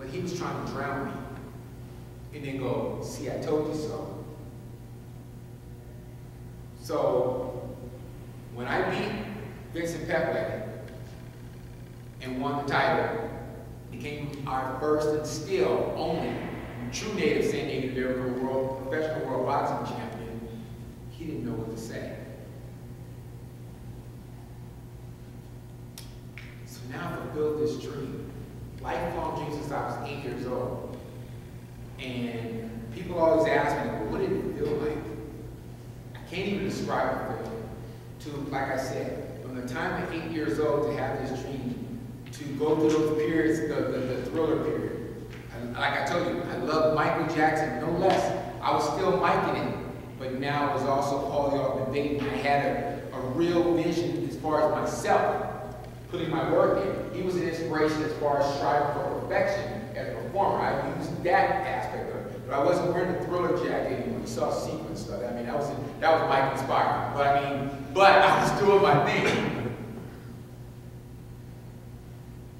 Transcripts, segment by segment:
But he was trying to drown me. And then go, see, I told you so. So, when I beat Vincent Petway and won the title, became our first and still only true native San Diego professional world boxing champion, he didn't know what to say. So now I fulfilled this dream. Lifelong dream since I was 8 years old. And people always ask me, well, what did it feel like? I can't even describe it for you. To, like I said, from the time of 8 years old to have this dream, to go through those periods, the thriller period. Like I told you, I love Michael Jackson no less. I was still miking it, but now it was also all the Vaden. I had a real vision as far as myself, putting my work in. He was an inspiration as far as striving for perfection as a performer. I used that aspect of it, but I wasn't wearing the thriller jacket anymore. You saw sequin stuff. I mean, that was Mike inspired. But I was doing my thing.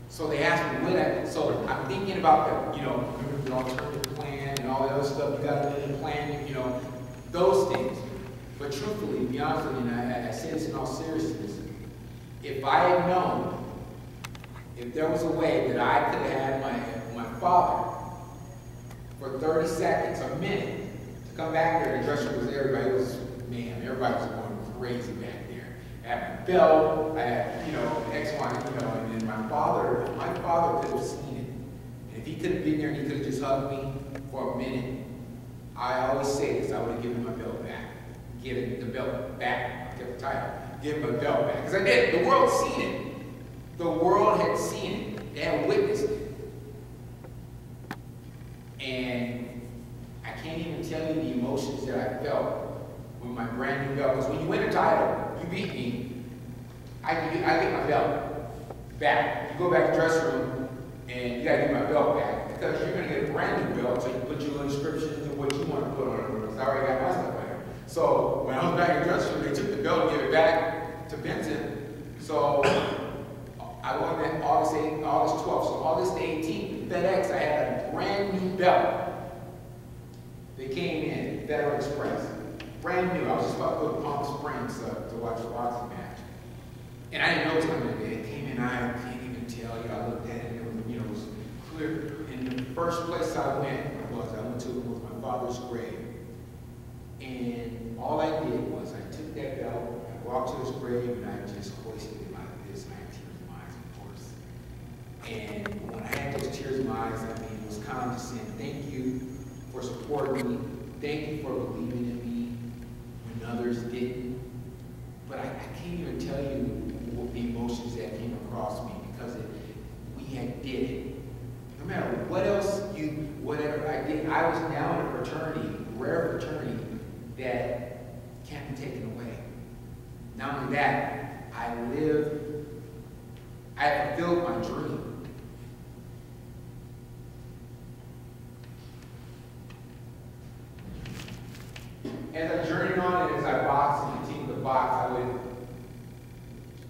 So they asked me, so I'm thinking about the, remember the alternative plan and all the other stuff you got to really plan, those things. But truthfully, to be honest with you, and I say this in all seriousness, if I had known, if there was a way that I could have had my father for 30 seconds, a minute, to come back there, the dressing room was everybody was going crazy back there. I had my belt, I had, X, Y, and then my father could have seen it. And if he could have been there and he could have just hugged me for a minute, I always say this, I would have given my belt back. Given the belt back. I kept the title. Give him my belt back. Because I did. The world seen it. The world had seen it. They had witnessed it. And I can't even tell you the emotions that I felt with my brand new belt. Because when you win a title, you beat me, I get my belt back. You go back to the dressing room and you gotta get my belt back because you're gonna get a brand new belt, so you can put your inscriptions and what you want to put on it. Because I already got my stuff there. So when I was back in the dressing room, they took the belt and gave it back to Vincent. So I won that August 12th. So August 18th, FedEx, I had a brand new belt. They came in, Federal Express. Brand new. I was just about to go to Palm Springs to watch a boxing match. And I didn't know it was coming today. It came in, I can't even tell you. I looked at it and it was clear. And the first place I went to my father's grave. And all I did was I took that belt, I walked to his grave, and I just hoisted it like this. And I had tears in my eyes, of course. And when I had those tears in my eyes, it was kind of just saying, thank you for supporting me. Thank you for believing in me when others didn't. But I can't even tell you what the emotions that came across me because we had did it. No matter what else whatever I did, I was now in a fraternity, rare fraternity, that can't be taken away. Not only that, I fulfilled my dream. As I journeyed on and as I boxed and continued to box, I would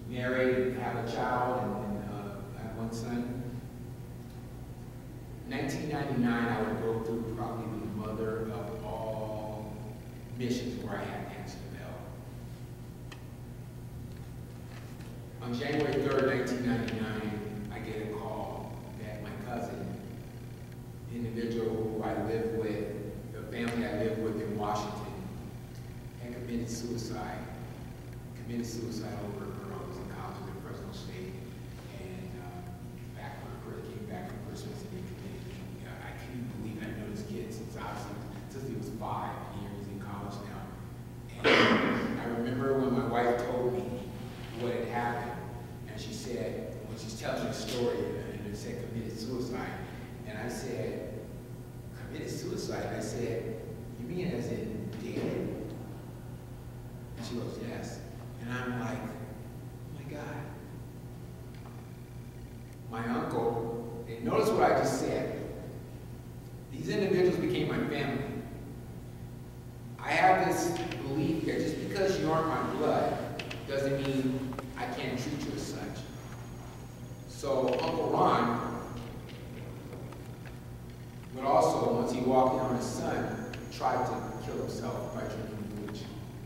marry and have a child and I have one son. In 1999, I would go through probably the mother of all missions where I had to answer the bell. On January 3rd, 1999, I get a call that my cousin, the individual who I lived with, the family I lived with in Washington, had committed suicide. Committed suicide over a girl who was in college in Fresno State. And back when I came back from Christmas and he committed, I can't even believe it. I know this kid since he was 5 years. He's in college now. And I remember when my wife told me what had happened, and she said, when she's telling me the story, and it said committed suicide, and I said, committed suicide? I said, you mean as in dead? And she goes, yes. And I'm like, oh my God. My uncle, and notice what I just said. These individuals became my family. I have this belief that just because you aren't my blood doesn't mean I can't treat you as such. So Uncle Ron walking on his son, tried to kill himself by drinking bleach.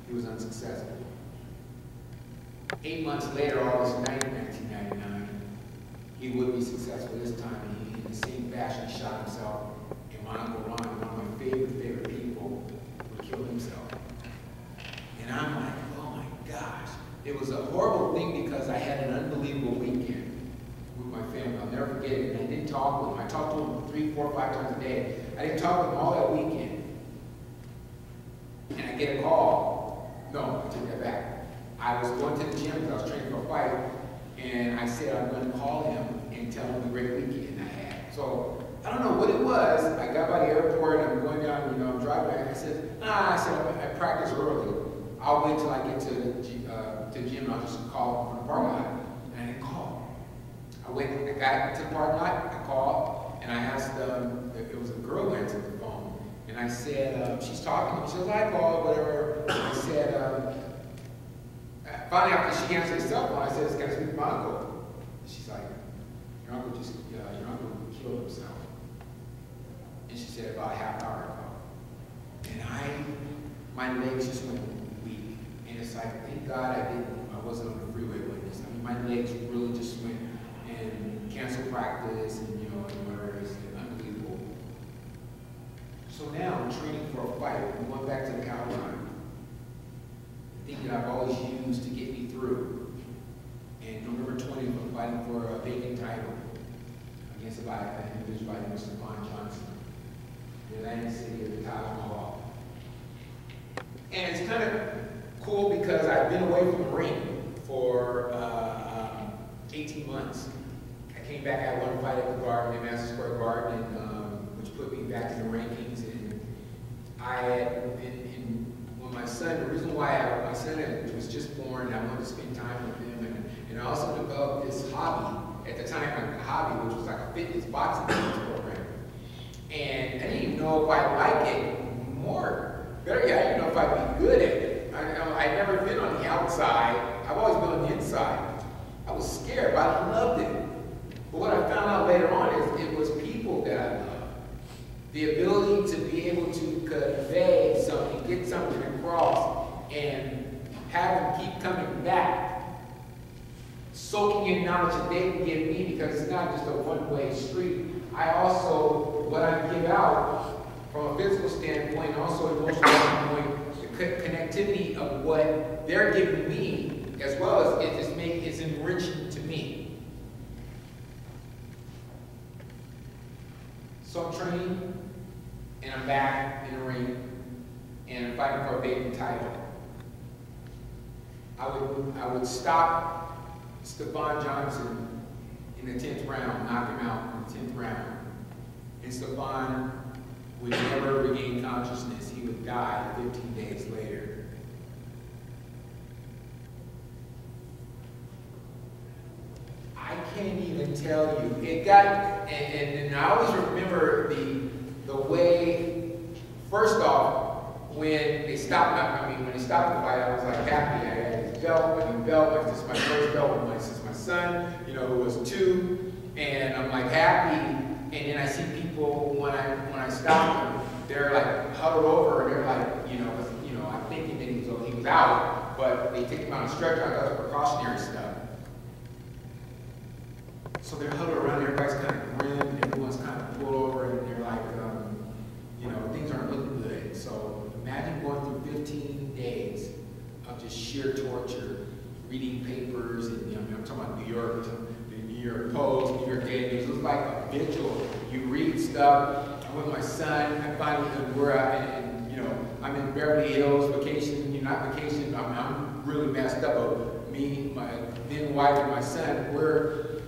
He was unsuccessful. 8 months later, August 9th, 1999, he would be successful this time, and he, in the same fashion, shot himself. And my Uncle Ron, one of my favorite people, would kill himself. And I'm like, oh my gosh. It was a horrible thing because I had an unbelievable weekend with my family. I'll never forget it. And I didn't talk with him. I talked to him 3, 4, 5 times a day. I didn't talk with him all that weekend. And I get a call. No, I take that back. I was going to the gym because I was training for a fight. And I said I'm going to call him and tell him the great weekend I had. So I don't know what it was. I got by the airport and I'm going down, I'm driving back. I said, I practice early. I'll wait till I get to the gym and I'll just call from the parking lot. And I didn't call. I got to the parking lot, I called, and I asked, it was a girl who answered the phone. And I said, she's talking to me. She says, I called, whatever. And I said, finally after she answered the cell phone, I said, can I speak to my uncle? And she's like, your uncle killed himself. And she said, about a half hour ago. And my legs just went weak. And it's like, thank God I wasn't on the freeway with this. I mean, my legs really just went and canceled practice and, whatever. It's unbelievable. So now I'm training for a fight. I'm going back to the cow line. The thing that I've always used to get me through. And November 20th, I'm fighting for a Vaden title against an individual by the name of Vaden Johnson, the Atlantic City of the Taj Mahal. And it's kind of cool because I've been away from the ring for 18 months. I came back, I won a fight at the Garden, in Madison Square Garden, which put me back in the rankings. And I had been, when my son, the reason why my son was just born, and I wanted to spend time with him, and I also developed this hobby, at the time, a hobby, which was like a fitness boxing program. And I didn't even know if I'd like it more. Better yet, I didn't know if I'd be good at it. I'd never been on the outside. I've always been on the inside. I was scared, but I loved it. But what I found out later on is it was people that I loved. The ability to be able to convey something, get something across, and have them keep coming back. Soaking in knowledge that they can give me, because it's not just a one-way street. I also, what I give out from a physical standpoint, also emotional standpoint, the connectivity of what they're giving me, as well as it's enriching to me. So I'm training, and I'm back in the ring, and I'm fighting for a Vaden title. I would stop Vaden Johnson in the 10th round, knock him out in the 10th round. And Vaden would never regain consciousness. He would die 15 days later. I can't even tell you. It got, and I always remember the way, first off, when they stopped, when they stopped the fight, I was like happy. I had this belt, my new belt, this is my first belt, this is my son, who was 2, and I'm like happy. And then I see people when I stop them, they're like huddled over, and they're like, I'm thinking that he was out, but they take him out on a stretcher. I got the precautionary stuff. So they're huddled around, everybody's kind of grim, everyone's kind of pulled over, and they're like, things aren't looking good. So imagine going through 15 days of just sheer torture, reading papers, and I'm talking about New York Post, New York Daily News. It was like a vigil. You read stuff. I'm with my son. I finally we're out, and I'm in Beverly Hills vacation. Not vacation. I'm really messed up. But me, my then wife, and my son, we're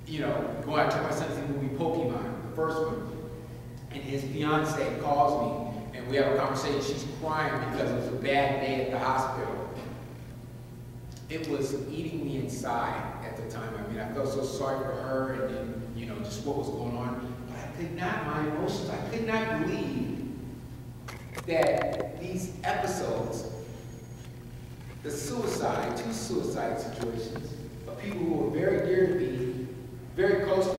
going out to my son's movie Pokemon, the first one. And his fiance calls me, and we have a conversation. She's crying because it was a bad day at the hospital. It was eating me inside at the time. I felt so sorry for her, and then, just what was going on. But I could not, my emotions, I could not believe that these episodes, the two suicide situations of people who were very dear to me, very close to me,